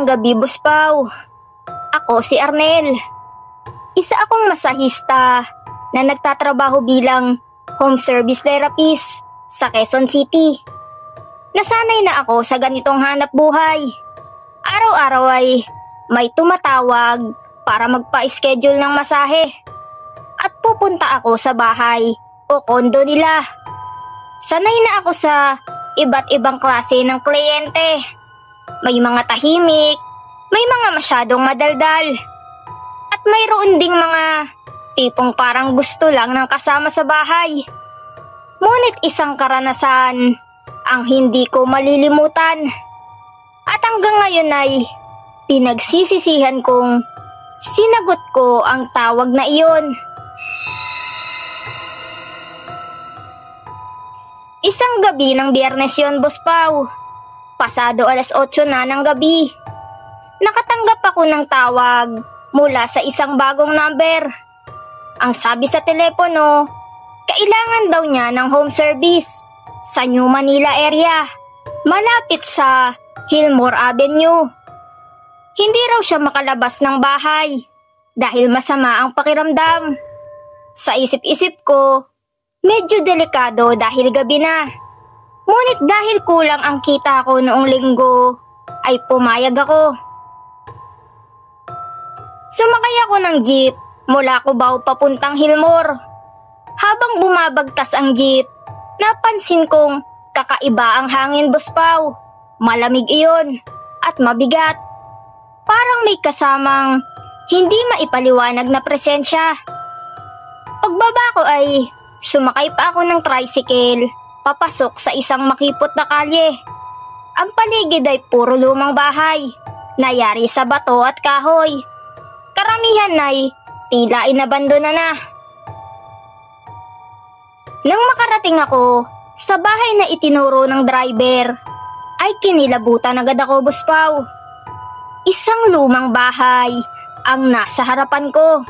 Magandang gabi, Boss Pao. Ako si Arnel. Isa akong masahista na nagtatrabaho bilang home service therapist sa Quezon City. Nasanay na ako sa ganitong hanap buhay. Araw-araw ay may tumatawag para magpa-schedule ng masahe. At pupunta ako sa bahay o kondo nila. Sanay na ako sa iba't ibang klase ng kliyente. May mga tahimik, may mga masyadong madaldal, at mayroon ding mga tipong parang gusto lang ng kasama sa bahay. Ngunit isang karanasan ang hindi ko malilimutan. At hanggang ngayon ay pinagsisisihan kong sinagot ko ang tawag na iyon. Isang gabi ng Biyernes yon, Boss Pao. Pasado 8:00 na ng gabi. Nakatanggap ako ng tawag mula sa isang bagong number. Ang sabi sa telepono, kailangan daw niya ng home service sa New Manila area, malapit sa Hillmore Avenue. Hindi raw siya makalabas ng bahay dahil masama ang pakiramdam. Sa isip-isip ko, medyo delikado dahil gabi na. Ngunit dahil kulang ang kita ko noong linggo, ay pumayag ako. Sumakay ako ng jeep mula Cubao papuntang Hillmore. Habang bumabagtas ang jeep, napansin kong kakaiba ang hangin, Boss Pao. Malamig iyon at mabigat. Parang may kasamang hindi maipaliwanag na presensya. Pagbaba ko ay sumakay pa ako ng tricycle papasok sa isang makipot na kalye. Ang paligid ay puro lumang bahay, nayari sa bato at kahoy. Karamihan ay tila inabandona na. Nang makarating ako sa bahay na itinuro ng driver, ay kinilabutan agad ako, Boss Pao. Isang lumang bahay ang nasa harapan ko.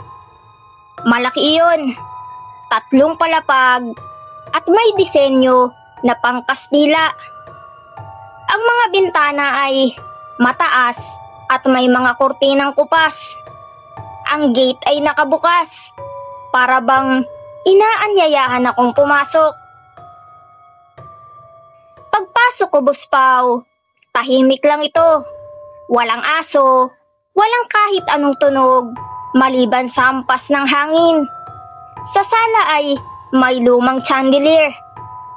Malaki iyon, 3 palapag at may disenyo na pangkastila. Ang mga bintana ay mataas at may mga kurtinang kupas. Ang gate ay nakabukas, para bang inaanyayahan akong pumasok. Pagpasok ko, Boss Pao, tahimik lang ito. Walang aso, walang kahit anong tunog, maliban sa hampas ng hangin. Sa sala ay may lumang chandelier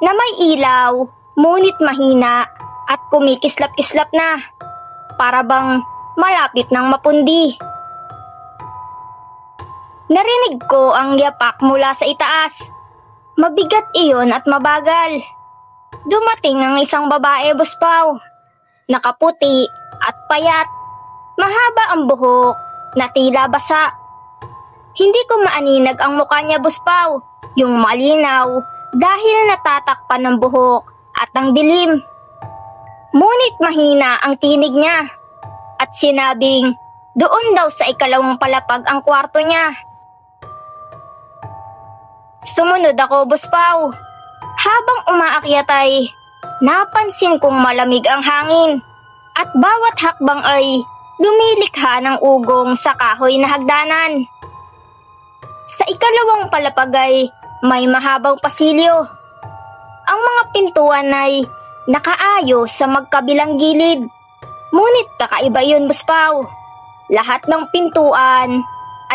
na may ilaw, ngunit mahina at kumikislap-kislap na, para bang malapit ng mapundi. Narinig ko ang yapak mula sa itaas. Mabigat iyon at mabagal. Dumating ang isang babae, Boss Pao. Nakaputi at payat. Mahaba ang buhok na tila basa. Hindi ko maaninag ang mukha niya, Boss Pao. Yung malinaw dahil natatakpan ng buhok at ang dilim. Ngunit mahina ang tinig niya. At sinabing doon daw sa 2 palapag ang kwarto niya. Sumunod ako, Boss Pao. Habang umaakyat ay napansin kong malamig ang hangin at bawat hakbang ay lumilikha ng ugong sa kahoy na hagdanan. Sa 2 palapag ay may mahabang pasilyo. Ang mga pintuan ay nakaayos sa magkabilang gilid. Ngunit kakaiba yun, Boss Pao. Lahat ng pintuan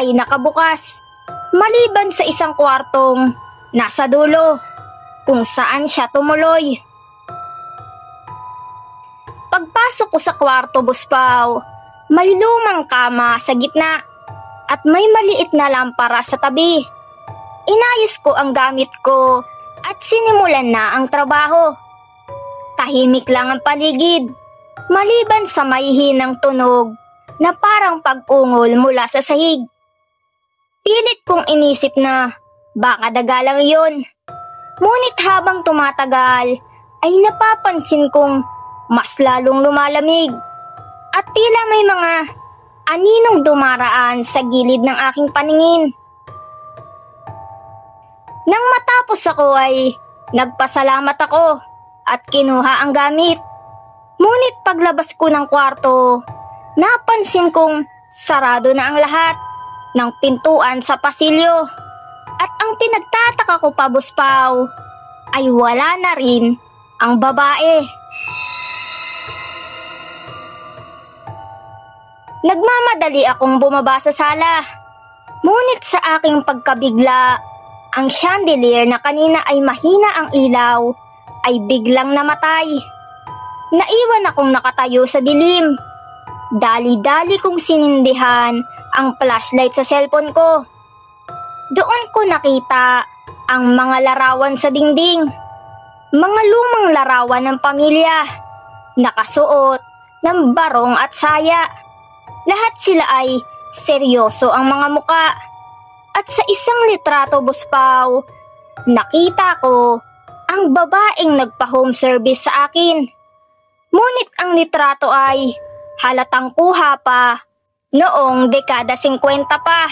ay nakabukas, maliban sa isang kwartong nasa dulo, kung saan siya tumuloy. Pagpasok ko sa kwarto, Boss Pao, may lumang kama sa gitna at may maliit na lampara sa tabi. Inayos ko ang gamit ko at sinimulan na ang trabaho. Tahimik lang ang paligid, maliban sa mahihinang tunog na parang pag-ungol mula sa sahig. Pilit kong inisip na baka daga lang yun. Ngunit habang tumatagal ay napapansin kong mas lalong lumalamig at tila may mga aninong dumaraan sa gilid ng aking paningin. Nang matapos ako ay nagpasalamat ako at kinuha ang gamit. Ngunit paglabas ko ng kwarto, napansin kong sarado na ang lahat ng pintuan sa pasilyo. At ang pinagtataka ko pa, Boss Pao, ay wala na rin ang babae. Nagmamadali akong bumaba sa sala. Ngunit sa aking pagkabigla, ang chandelier na kanina ay mahina ang ilaw ay biglang namatay. Naiwan akong nakatayo sa dilim. Dali-dali kong sinindihan ang flashlight sa cellphone ko. Doon ko nakita ang mga larawan sa dingding. Mga lumang larawan ng pamilya, nakasuot ng barong at saya. Lahat sila ay seryoso ang mga muka. At sa isang litrato, Boss Pao, nakita ko ang babaeng nagpa-home service sa akin. Ngunit ang litrato ay halatang kuha pa noong dekada 50 pa.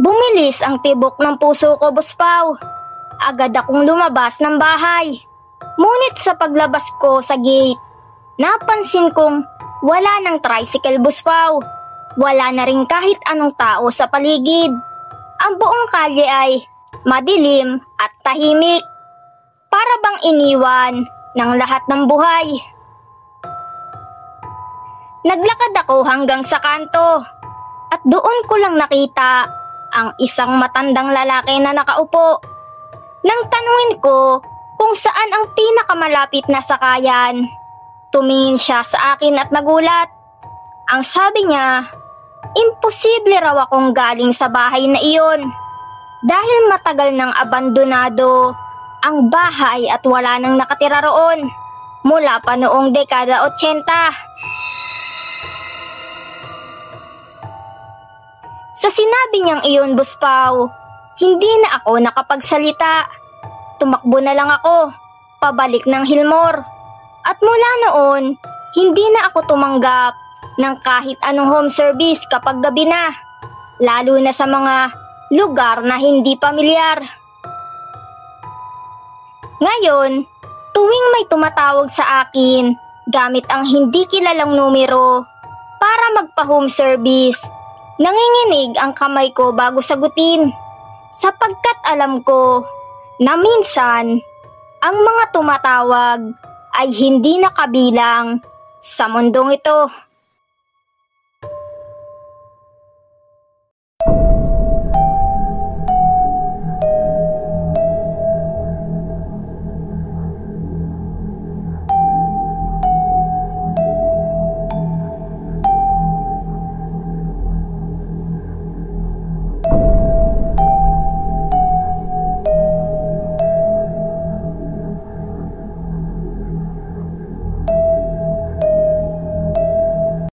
Bumilis ang tibok ng puso ko, Boss Pao. Agad akong lumabas ng bahay. Ngunit sa paglabas ko sa gate, napansin kong wala ng tricycle, Boss Pao. Wala na rin kahit anong tao sa paligid. Ang buong kalye ay madilim at tahimik. Para bang iniwan ng lahat ng buhay. Naglakad ako hanggang sa kanto at doon ko lang nakita ang isang matandang lalaki na nakaupo. Nang tanungin ko kung saan ang pinakamalapit na sakayan, tumingin siya sa akin at nagulat. Ang sabi niya, imposible raw akong galing sa bahay na iyon dahil matagal nang abandonado ang bahay at wala nang nakatira roon mula pa noong dekada 80. Sa sinabi niyang iyon, Boss Pao, hindi na ako nakapagsalita. Tumakbo na lang ako, pabalik ng Hilmore. At mula noon, hindi na ako tumanggap ng kahit anong home service kapag gabi na, lalo na sa mga lugar na hindi pamilyar. Ngayon, tuwing may tumatawag sa akin gamit ang hindi kilalang numero para magpa-home service, nanginginig ang kamay ko bago sagutin, sapagkat alam ko na minsan ang mga tumatawag ay hindi nakabilang sa mundong ito.